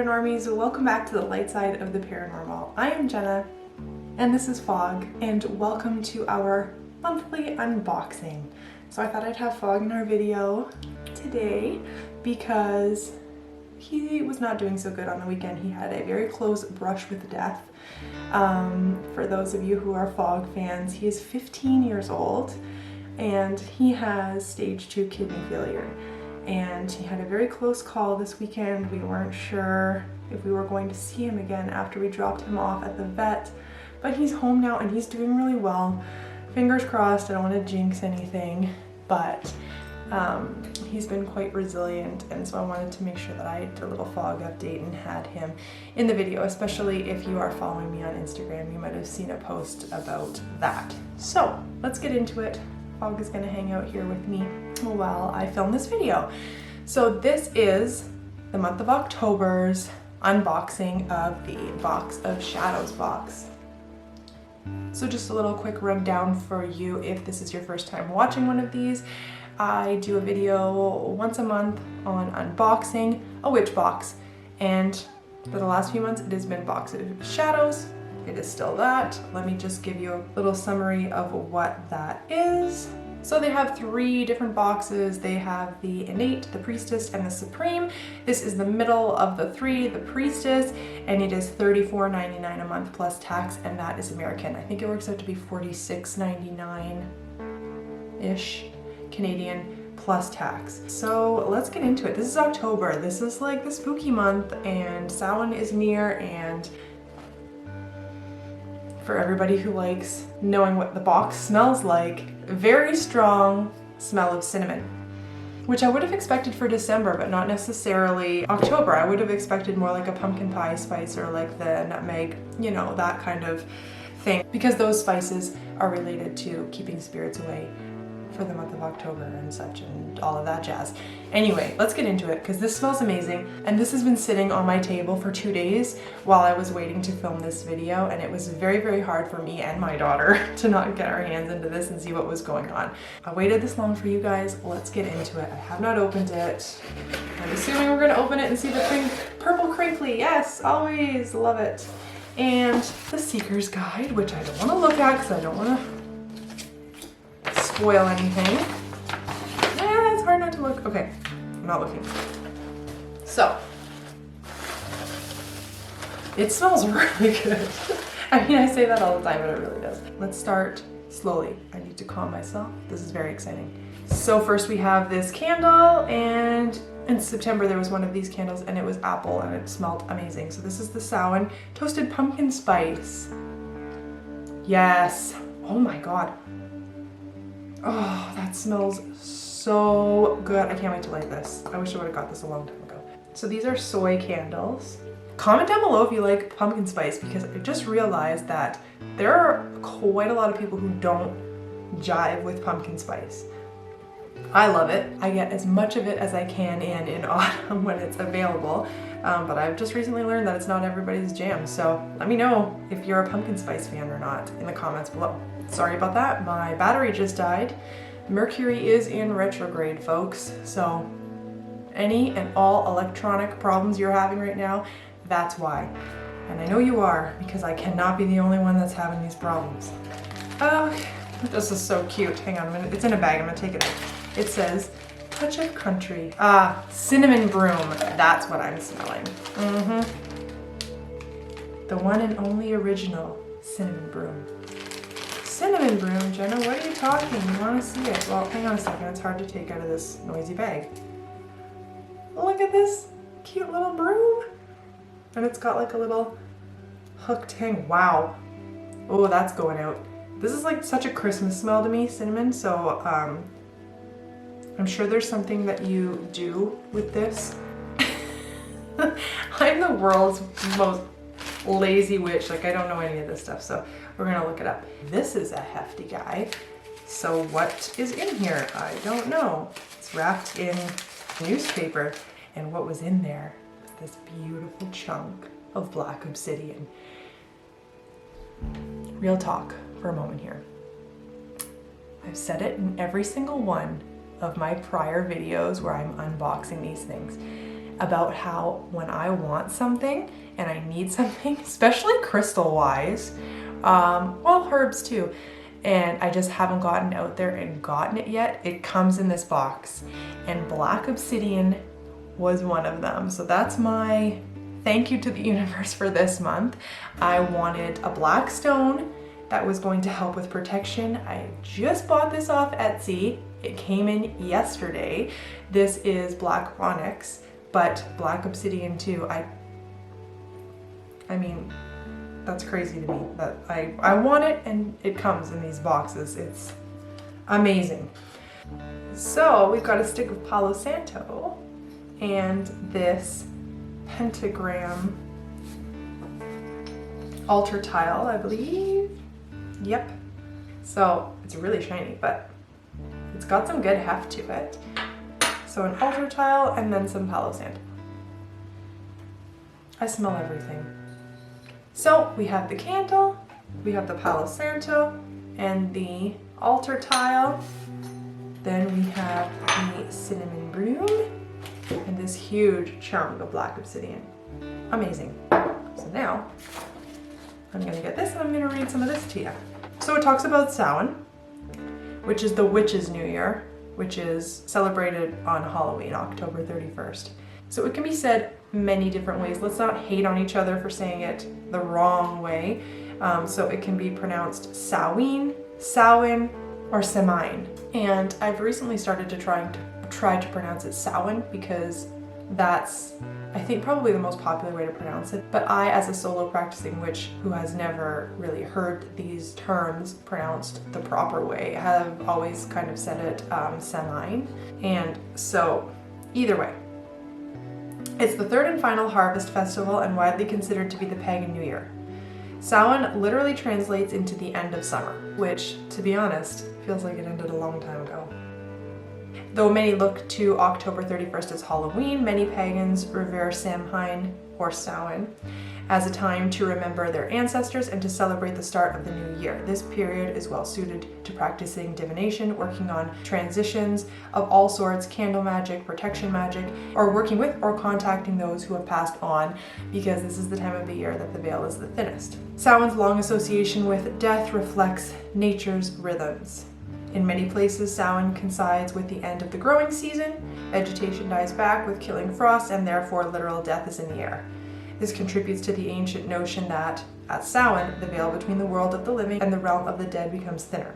Paranormies, welcome back to the light side of the paranormal. I am Jenna, and this is Fog, and welcome to our monthly unboxing. So I thought I'd have Fog in our video today because he was not doing so good on the weekend. He had a very close brush with death. For those of you who are Fog fans, he is 15 years old, and he has stage 2 kidney failure. And he had a very close call this weekend. We weren't sure if we were going to see him again after we dropped him off at the vet, but he's home now and he's doing really well. Fingers crossed, I don't want to jinx anything, but he's been quite resilient, and so I wanted to make sure that I did a little Fog update and had him in the video, especially if you are following me on Instagram. You might have seen a post about that. So let's get into it. Fog is going to hang out here with me while I film this video. So this is the month of October's unboxing of the Box of Shadows box. So just a little quick rundown for you if this is your first time watching one of these. I do a video once a month on unboxing a witch box, and for the last few months it has been Box of Shadows. It is still that. Let me just give you a little summary of what that is. So they have 3 different boxes. They have the Innate, the Priestess, and the Supreme. This is the middle of the 3, the Priestess, and it is $34.99 a month plus tax, and that is American. I think it works out to be $46.99-ish Canadian plus tax. So let's get into it. This is October. This is like the spooky month, and Samhain is near, and for everybody who likes knowing what the box smells like, very strong smell of cinnamon, which I would have expected for December, but not necessarily October. I would have expected more like a pumpkin pie spice or like the nutmeg, you know, that kind of thing, because those spices are related to keeping spirits away for the month of October and such and all of that jazz. Anyway, let's get into it because this smells amazing, and this has been sitting on my table for 2 days while I was waiting to film this video, and it was very, very hard for me and my daughter to not get our hands into this and see what was going on. I waited this long for you guys. Let's get into it. I have not opened it. I'm assuming we're gonna open it and see the purple crinkly. Yes, always love it. And the Seeker's Guide, which I don't want to look at because I don't want to spoil anything. It's hard not to look. Okay, I'm not looking. So, it smells really good. I mean, I say that all the time, but it really does. Let's start slowly. I need to calm myself. This is very exciting. So first we have this candle, and in September there was one of these candles, and it was apple, and it smelled amazing. So this is the Samhain Toasted Pumpkin Spice. Yes. Oh my God. Oh, that smells so good. I can't wait to light this. I wish I would have got this a long time ago. So these are soy candles. Comment down below if you like pumpkin spice, because I just realized that there are quite a lot of people who don't jive with pumpkin spice. I love it. I get as much of it as I can in autumn when it's available, but I've just recently learned that it's not everybody's jam. So let me know if you're a pumpkin spice fan or not in the comments below. Sorry about that, my battery just died. Mercury is in retrograde, folks, so any and all electronic problems you're having right now, that's why. And I know you are, because I cannot be the only one that's having these problems. Okay, this is so cute. Hang on a minute, it's in a bag, I'm gonna take it out. It says, Touch of Country. Cinnamon Broom, that's what I'm smelling. The one and only original Cinnamon Broom. Cinnamon Broom, Jenna, what are you talking? You want to see it? Well, hang on a second, it's hard to take out of this noisy bag. Look at this cute little broom. And it's got like a little hooked hang. Wow. Oh, that's going out. This is like such a Christmas smell to me, cinnamon, so I'm sure there's something that you do with this. I'm the world's most lazy witch, like I don't know any of this stuff, so we're gonna look it up. This is a hefty guy. So what is in here? I don't know. It's wrapped in newspaper, and what was in there was this beautiful chunk of black obsidian. Real talk for a moment here. I've said it in every single one of my prior videos where I'm unboxing these things. about how when I want something and I need something, especially crystal wise, well, herbs too, and I just haven't gotten out there and gotten it yet, it comes in this box. And black obsidian was one of them. So that's my thank you to the universe for this month. I wanted a black stone that was going to help with protection. I just bought this off Etsy. It came in yesterday. This is black onyx, but black obsidian too. I mean, that's crazy to me that I want it and it comes in these boxes. It's amazing. So we've got a stick of Palo Santo and this pentagram altar tile, I believe. Yep. So it's really shiny, but it's got some good heft to it. So an altar tile and then some Palo Santo. I smell everything. So we have the candle, we have the Palo Santo and the altar tile. Then we have the cinnamon broom and this huge chunk of black obsidian. Amazing. So now I'm gonna get this and I'm gonna read some of this to you. So it talks about Samhain, which is the witch's new year, which is celebrated on Halloween, October 31st. So it can be said many different ways. Let's not hate on each other for saying it the wrong way. So it can be pronounced Samhain, Samhain, or Samhain. And I've recently started to try to pronounce it Samhain because that's, I think, probably the most popular way to pronounce it. But I, as a solo practicing witch who has never really heard these terms pronounced the proper way, have always kind of said it Samhain. And so either way, it's the third and final harvest festival and widely considered to be the pagan New Year. Samhain literally translates into the end of summer, which, to be honest, feels like it ended a long time ago. Though many look to October 31st as Halloween, many pagans revere Samhain or Samhain as a time to remember their ancestors and to celebrate the start of the new year. This period is well suited to practicing divination, working on transitions of all sorts, candle magic, protection magic, or working with or contacting those who have passed on, because this is the time of the year that the veil is the thinnest. Samhain's long association with death reflects nature's rhythms. In many places, Samhain coincides with the end of the growing season. Vegetation dies back with killing frost, and therefore literal death is in the air. This contributes to the ancient notion that, at Samhain, the veil between the world of the living and the realm of the dead becomes thinner.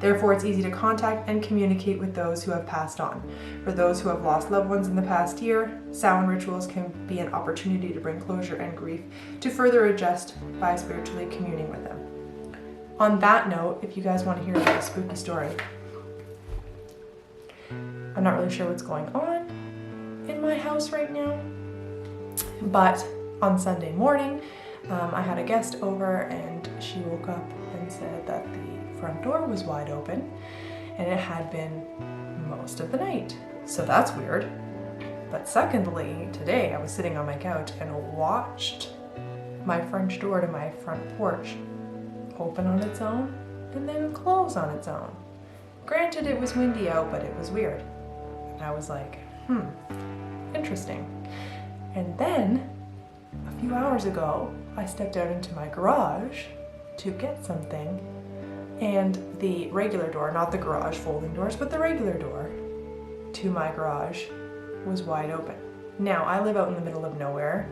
Therefore, it's easy to contact and communicate with those who have passed on. For those who have lost loved ones in the past year, Samhain rituals can be an opportunity to bring closure and grief to further adjust by spiritually communing with them. On that note, if you guys want to hear about a spooky story, I'm not really sure what's going on in my house right now, but on Sunday morning, I had a guest over and she woke up and said that the front door was wide open and it had been most of the night. So that's weird. But secondly, today I was sitting on my couch and watched my French door to my front porch open on its own and then close on its own. Granted, it was windy out, but it was weird. And I was like, interesting. And then a few hours ago, I stepped out into my garage to get something, and the regular door, not the garage folding doors, but the regular door to my garage was wide open. Now, I live out in the middle of nowhere.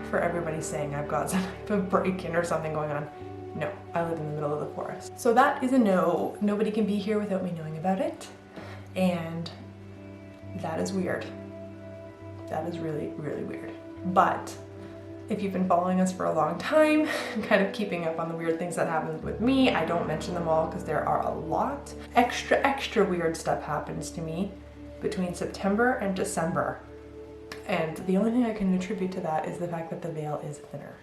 For everybody saying I've got some type of break-in or something going on, no, I live in the middle of the forest. So that is a no. Nobody can be here without me knowing about it, and that is weird. That is really, really weird. But if you've been following us for a long time, kind of keeping up on the weird things that happen with me, I don't mention them all because there are a lot. Extra weird stuff happens to me between September and December. And the only thing I can attribute to that is the fact that the veil is thinner.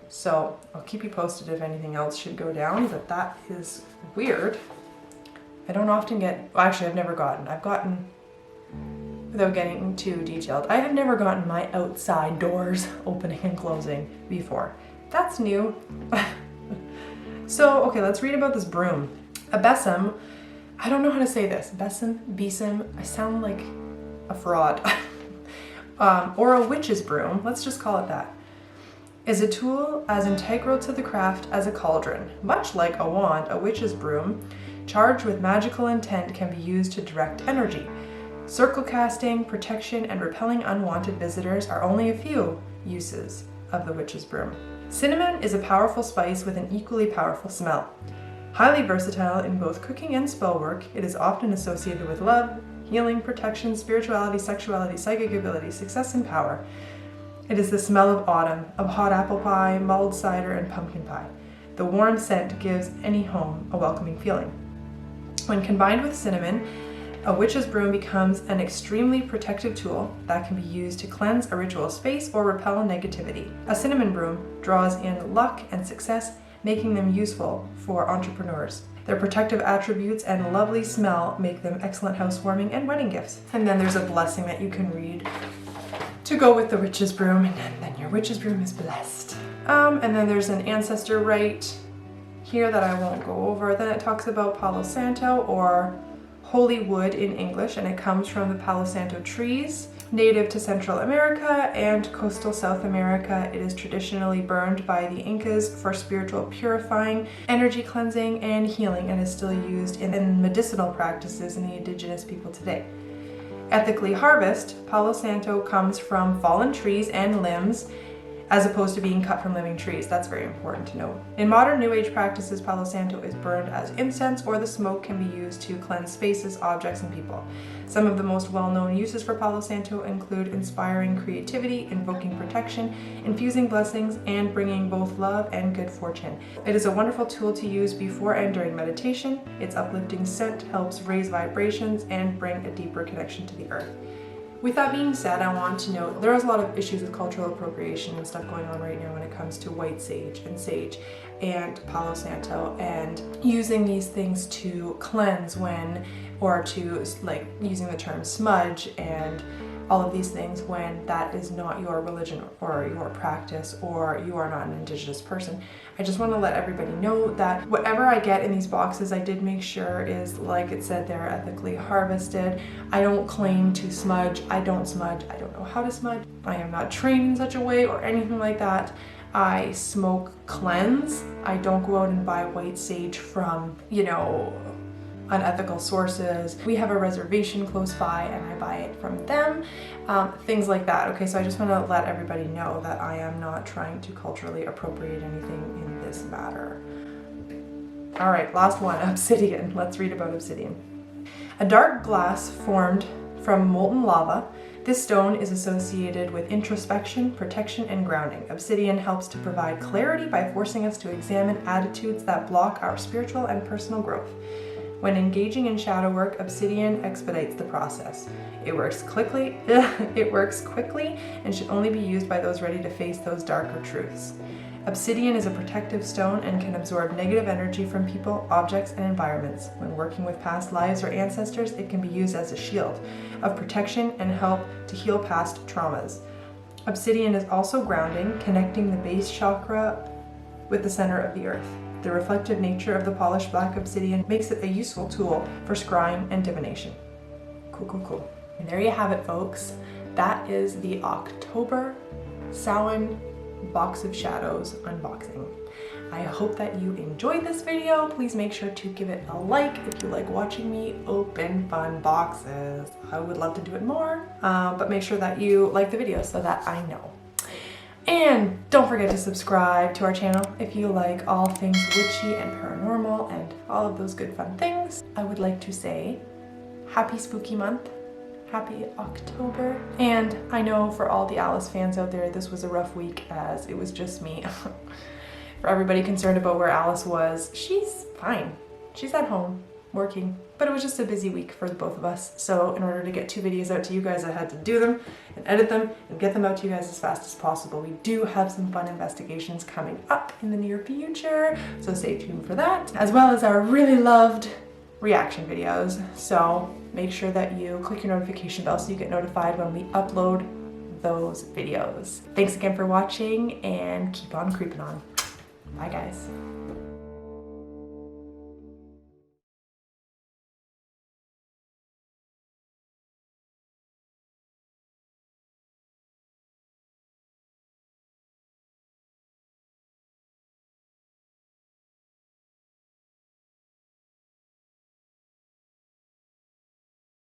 So I'll keep you posted if anything else should go down, but that is weird. I don't often get, well, actually I've gotten, without getting too detailed, I have never gotten my outside doors opening and closing before. That's new. So, okay, let's read about this broom. A besom, I don't know how to say this. Besom, I sound like a fraud. or a witch's broom, let's just call it that, is a tool as integral to the craft as a cauldron. Much like a wand, a witch's broom, charged with magical intent, can be used to direct energy. Circle casting, protection, and repelling unwanted visitors are only a few uses of the witch's broom. Cinnamon is a powerful spice with an equally powerful smell. Highly versatile in both cooking and spell work, it is often associated with love, healing, protection, spirituality, sexuality, psychic ability, success, and power. It is the smell of autumn, of hot apple pie, mulled cider, and pumpkin pie. The warm scent gives any home a welcoming feeling. When combined with cinnamon, a witch's broom becomes an extremely protective tool that can be used to cleanse a ritual space or repel negativity. A cinnamon broom draws in luck and success, making them useful for entrepreneurs. Their protective attributes and lovely smell make them excellent housewarming and wedding gifts. And then there's a blessing that you can read to go with the witch's broom, and then your witch's broom is blessed. And then there's an ancestor rite here that I won't go over. Then it talks about Palo Santo, or holy wood in English, and it comes from the Palo Santo trees, native to Central America and coastal South America. It is traditionally burned by the Incas for spiritual purifying, energy cleansing, and healing, and is still used in medicinal practices in the indigenous people today. Ethically harvested, Palo Santo comes from fallen trees and limbs, as opposed to being cut from living trees. That's very important to note. In modern New Age practices, Palo Santo is burned as incense, or the smoke can be used to cleanse spaces, objects, and people. Some of the most well-known uses for Palo Santo include inspiring creativity, invoking protection, infusing blessings, and bringing both love and good fortune. It is a wonderful tool to use before and during meditation. Its uplifting scent helps raise vibrations and bring a deeper connection to the earth. With that being said, I want to note there is a lot of issues with cultural appropriation and stuff going on right now when it comes to white sage and Palo Santo, and using these things to cleanse or to, like, using the term smudge and all of these things when that is not your religion or your practice, or you are not an indigenous person. I just want to let everybody know that whatever I get in these boxes, I did make sure is, like it said there, ethically harvested. I don't claim to smudge. I don't smudge. I don't know how to smudge. I am not trained in such a way or anything like that. I smoke cleanse. I don't go out and buy white sage from, unethical sources. We have a reservation close by and I buy it from them, things like that. Okay, so I just want to let everybody know that I am not trying to culturally appropriate anything in this matter. All right, last one, obsidian. Let's read about obsidian. A dark glass formed from molten lava. This stone is associated with introspection, protection, and grounding. Obsidian helps to provide clarity by forcing us to examine attitudes that block our spiritual and personal growth. When engaging in shadow work, obsidian expedites the process. It works quickly and should only be used by those ready to face those darker truths. Obsidian is a protective stone and can absorb negative energy from people, objects, and environments. When working with past lives or ancestors, it can be used as a shield of protection and help to heal past traumas. Obsidian is also grounding, connecting the base chakra with the center of the earth. The reflective nature of the polished black obsidian makes it a useful tool for scrying and divination. Cool. And there you have it, folks. That is the October Samhain Box of Shadows unboxing. I hope that you enjoyed this video. Please make sure to give it a like if you like watching me open fun boxes. I would love to do it more, but make sure that you like the video so that I know. And don't forget to subscribe to our channel if you like all things witchy and paranormal and all of those good fun things. I would like to say happy spooky month, happy October. And I know for all the Alice fans out there, this was a rough week as it was just me. For everybody concerned about where Alice was, she's fine. She's at home working, but it was just a busy week for the both of us. So in order to get 2 videos out to you guys, I had to do them and edit them and get them out to you guys as fast as possible. We do have some fun investigations coming up in the near future, so stay tuned for that, as well as our really loved reaction videos. So make sure that you click your notification bell so you get notified when we upload those videos. Thanks again for watching and keep on creeping on. Bye guys.